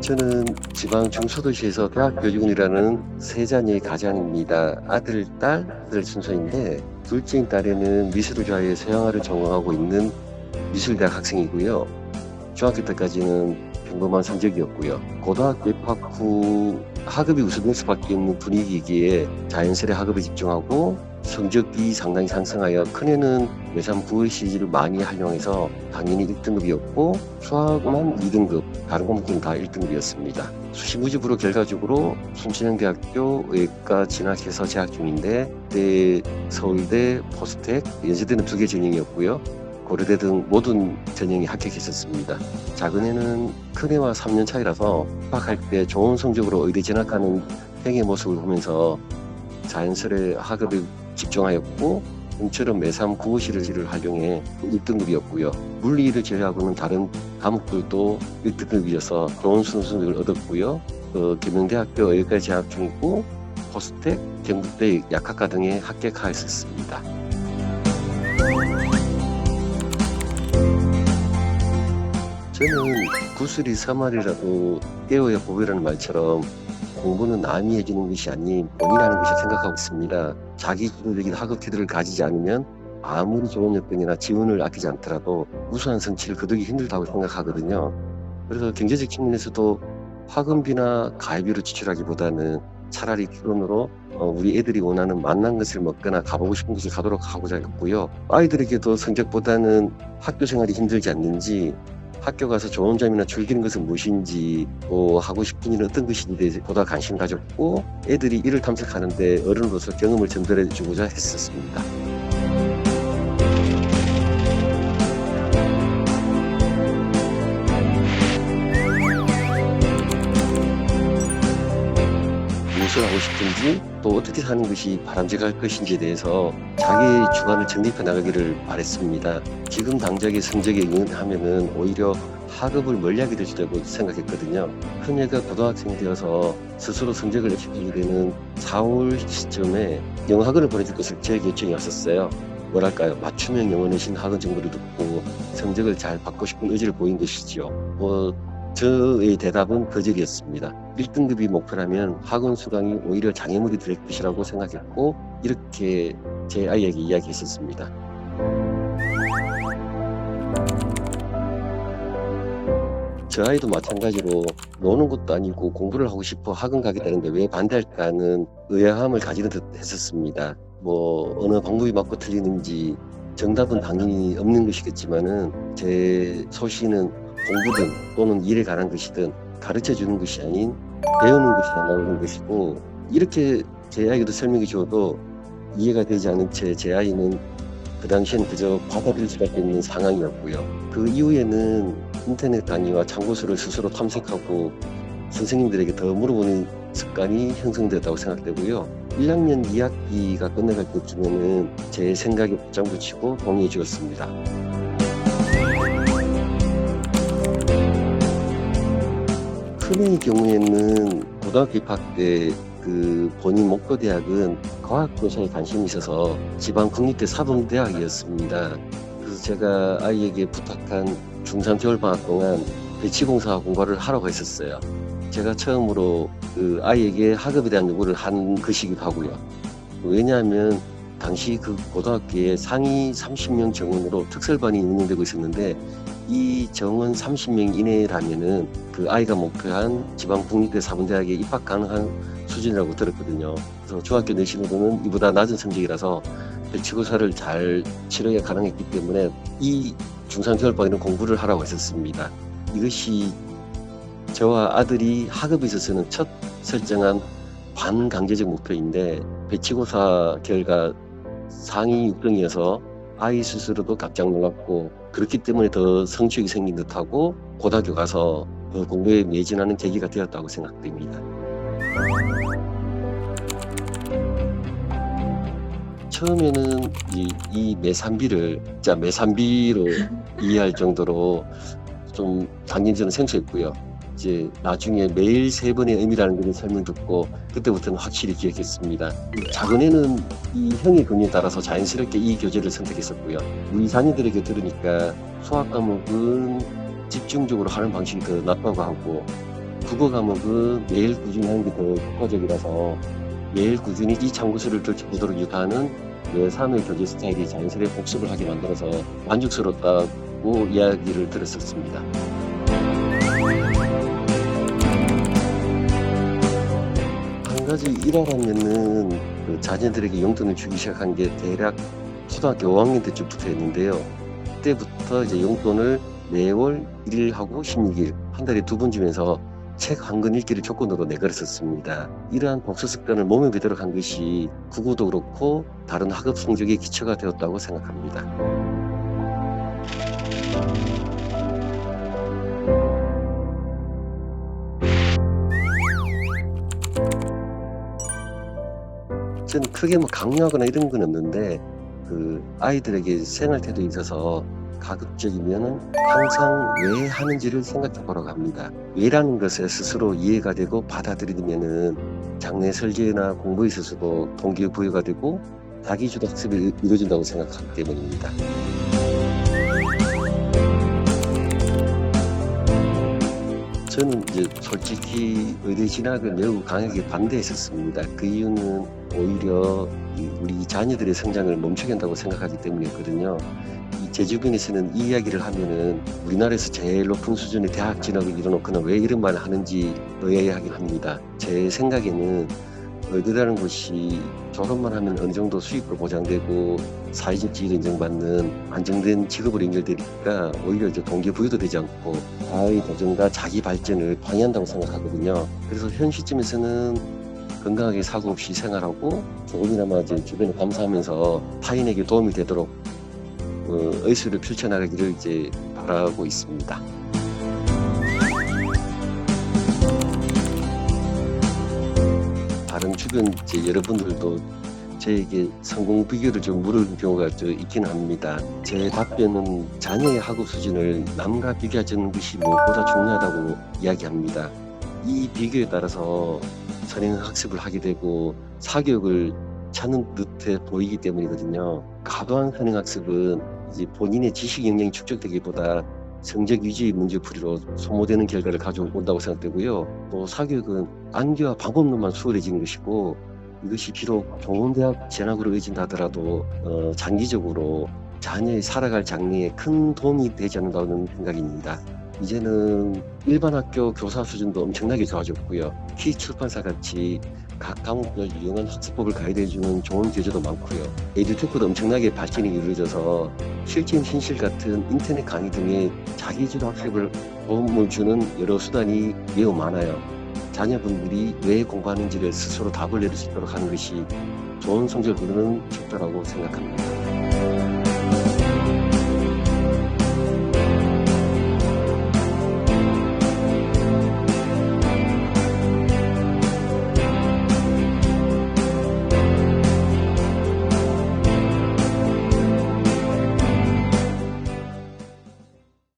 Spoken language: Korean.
저는 지방 중소도시에서 대학 교직원이라는 세 자녀의 가장입니다. 아들, 딸 순서인데 둘째인 딸에는 미술을 좋아해 서양화를 전공하고 있는 미술대학 학생이고요. 중학교 때까지는 평범한 성적이었고요. 고등학교 입학 후 학업이 우선될 수밖에 없는 분위기이기에 자연스레 학업에 집중하고 성적이 상당히 상승하여 큰애는 외삼 9월 시즌을 많이 활용해서 당연히 1등급이었고 수학만 2등급, 다른 과목은 다 1등급이었습니다. 수시무집으로 결과적으로 순천향대학교 의과 진학해서 재학 중인데 그때 서울대, 포스텍, 연세대는 2개 전형이었고요. 고려대 등 모든 전형이 합격했었습니다. 작은애는 큰애와 3년 차이라서 입학할 때 좋은 성적으로 의대 진학하는 형의 모습을 보면서 자연스레 학업에 집중하였고 좀처럼 매삼 국어시를 활용해 1등급이었고요. 물리를 제외하고는 다른 과목들도 1등급이어서 좋은 수능을 얻었고요. 계명대학교 의과 재학 중이고 포스텍, 경북대 약학과 등에 합격하였습니다. 저는 구슬이 서말이라도 깨어야 보배라는 말처럼 공부는 남이 해주는 것이 아닌 본인이 하는 것이라 생각하고 있습니다. 자기 주도적인 학업 태도를 가지지 않으면 아무리 좋은 여건이나 지원을 아끼지 않더라도 우수한 성취를 거두기 힘들다고 생각하거든요. 그래서 경제적 측면에서도 학원비나 가입비로 지출하기보다는 차라리 기본으로 우리 애들이 원하는 맛난 것을 먹거나 가보고 싶은 곳을 가도록 하고자 했고요. 아이들에게도 성적보다는 학교 생활이 힘들지 않는지, 학교 가서 좋은 점이나 즐기는 것은 무엇인지, 하고 싶은 일은 어떤 것인지 보다 관심 가졌고 애들이 이를 탐색하는데 어른으로서 경험을 전달해 주고자 했었습니다. 무엇을 하고 싶은지 또 어떻게 사는 것이 바람직할 것인지에 대해서 자기의 주관을 정립해 나가기를 바랬습니다. 지금 당장의 성적에 의존하면은 오히려 학업을 멀리하게 될 수도 있다고 생각했거든요. 큰애가 고등학생이 되어서 스스로 성적을 내키게 되는 4월 시점에 영어학원을 보내줄 것을 제 결정이 왔었어요. 뭐랄까요, 맞춤형 영어 내신 학원 정보를 듣고 성적을 잘 받고 싶은 의지를 보인 것이지요. 저의 대답은 거절이었습니다. 1등급이 목표라면 학원 수강이 오히려 장애물이 될 것이라고 생각했고 이렇게 제 아이에게 이야기했었습니다. 저 아이도 마찬가지로 노는 것도 아니고 공부를 하고 싶어 학원 가겠다는데 왜 반대할까는 의아함을 가지는 듯 했었습니다. 어느 방법이 맞고 틀리는지 정답은 당연히 없는 것이겠지만은 제 소신은 공부든 또는 일에 관한 것이든 가르쳐 주는 것이 아닌 배우는 것이 나오는 것이고, 이렇게 제 아이에게도 설명해 줘도 이해가 되지 않은 채 제 아이는 그 당시엔 그저 받아들일 수밖에 없는 상황이었고요. 그 이후에는 인터넷 강의와 참고서를 스스로 탐색하고 선생님들에게 더 물어보는 습관이 형성됐다고 생각되고요. 1학년 2학기가 끝나갈 때쯤에는 제 생각에 빗장 붙이고 동의해 주었습니다. 큰애의 경우에는 고등학교 입학 때 본인 목표 대학은 과학교사에 관심이 있어서 지방 국립대 사범대학이었습니다. 그래서 제가 아이에게 부탁한 중3 겨울방학 동안 배치공사 공부를 하라고 했었어요. 제가 처음으로 아이에게 학업에 대한 요구를 한 것이기도 하고요. 왜냐하면 당시 그 고등학교에 상위 30명 정원으로 특설반이 운영되고 있었는데 이 정원 30명 이내라면은 그 아이가 목표한 지방 국립대 사범대학에 입학 가능한 수준이라고 들었거든요. 그래서 중학교 내신으로는 이보다 낮은 성적이라서 배치고사를 잘 치르기가 가능했기 때문에 이 중3 겨울방에는 공부를 하라고 했었습니다. 이것이 저와 아들이 학업에 있어서는 첫 설정한 반강제적 목표인데 배치고사 결과 상위 6등이어서 아이 스스로도 깜짝 놀랐고 그렇기 때문에 더 성취욕이 생긴 듯하고 고등학교 가서 더 공부에 매진하는 계기가 되었다고 생각됩니다. 처음에는 이 매산비를 진짜 매산비로 이해할 정도로 좀 당연히 저는 생소했고요. 이제 나중에 매일 3번의 의미라는 것을 설명 듣고 그때부터는 확실히 기억했습니다. 작은애는 이 형의 권유에 따라서 자연스럽게 이 교재를 선택했었고요. 우리 자녀들에게 들으니까 수학 과목은 집중적으로 하는 방식이 더 낫다고 하고 국어 과목은 매일 꾸준히 하는 게 더 효과적이라서 매일 꾸준히 이 참고서를 펼쳐보도록 유도하는 내 삶의 교재 스타일이 자연스레 복습을 하게 만들어서 만족스럽다고 이야기를 들었었습니다. 한 가지 일화라면은 그 자녀들에게 용돈을 주기 시작한 게 대략 초등학교 5학년 때쯤부터였는데요. 그때부터 이제 용돈을 매월 1일하고 16일 한 달에 2번 주면서 책 한 권 읽기를 조건으로 내걸었었습니다. 이러한 복습 습관을 몸에 배도록 한 것이 국어도 그렇고 다른 학업 성적의 기초가 되었다고 생각합니다. 저는 크게 뭐 강요하거나 이런 건 없는데 그 아이들에게 생활 태도에 있어서 가급적이면은 항상 왜 하는지를 생각해 보라고 합니다. 왜라는 것에 스스로 이해가 되고 받아들이면은 장래 설계나 공부에 있어서도 동기부여가 되고 자기주도 학습이 이루어진다고 생각하기 때문입니다. 저는 이제 솔직히 의대 진학을 매우 강하게 반대했었습니다. 그 이유는 오히려 우리 자녀들의 성장을 멈추게 한다고 생각하기 때문이었거든요. 제 주변에서는 이 이야기를 하면은 우리나라에서 제일 높은 수준의 대학 진학을 이뤄놓고는 왜 이런 말을 하는지 의아해하긴 합니다. 제 생각에는 의대라는 곳이 졸업만 하면 어느 정도 수입도 보장되고 사회적 지위를 인정받는 안정된 직업으로 연결되니까 오히려 이제 동기부여도 되지 않고 사회의 도전과 자기 발전을 방해한다고 생각하거든요. 그래서 현 시점에서는 건강하게 사고 없이 생활하고 조금이나마 이제 주변에 감사하면서 타인에게 도움이 되도록 의술을 펼쳐나가기를 이제 바라고 있습니다. 다른 주변 이제 여러분들도 저에게 성공 비결을 좀 물은 경우가 있기는 합니다. 제 답변은 자녀의 학업 수준을 남과 비교하지 않는 것이 무엇보다 중요하다고 이야기합니다. 이 비교에 따라서 선행 학습을 하게 되고 사교육을 찾는 듯해 보이기 때문이거든요. 과도한 선행 학습은 이제 본인의 지식 역량이 축적되기보다 성적 유지 문제풀이로 소모되는 결과를 가져온다고 생각되고요. 또 사교육은 암기와 방법론만 수월해지는 것이고 이것이 비록 좋은 대학 진학으로 이어진다 하더라도 장기적으로 자녀의 살아갈 장래에 큰 도움이 되지 않는다는 생각입니다. 이제는 일반 학교 교사 수준도 엄청나게 좋아졌고요. K출판사 같이 각 과목별 유용한 학습법을 가이드해주는 좋은 교재도 많고요. 에듀테크도 엄청나게 발전이 이루어져서 실전 현실 같은 인터넷 강의 등의 자기주도 학습을 도움을 주는 여러 수단이 매우 많아요. 자녀분들이 왜 공부하는지를 스스로 답을 내릴 수 있도록 하는 것이 좋은 성적을 거두는 척도라고 생각합니다.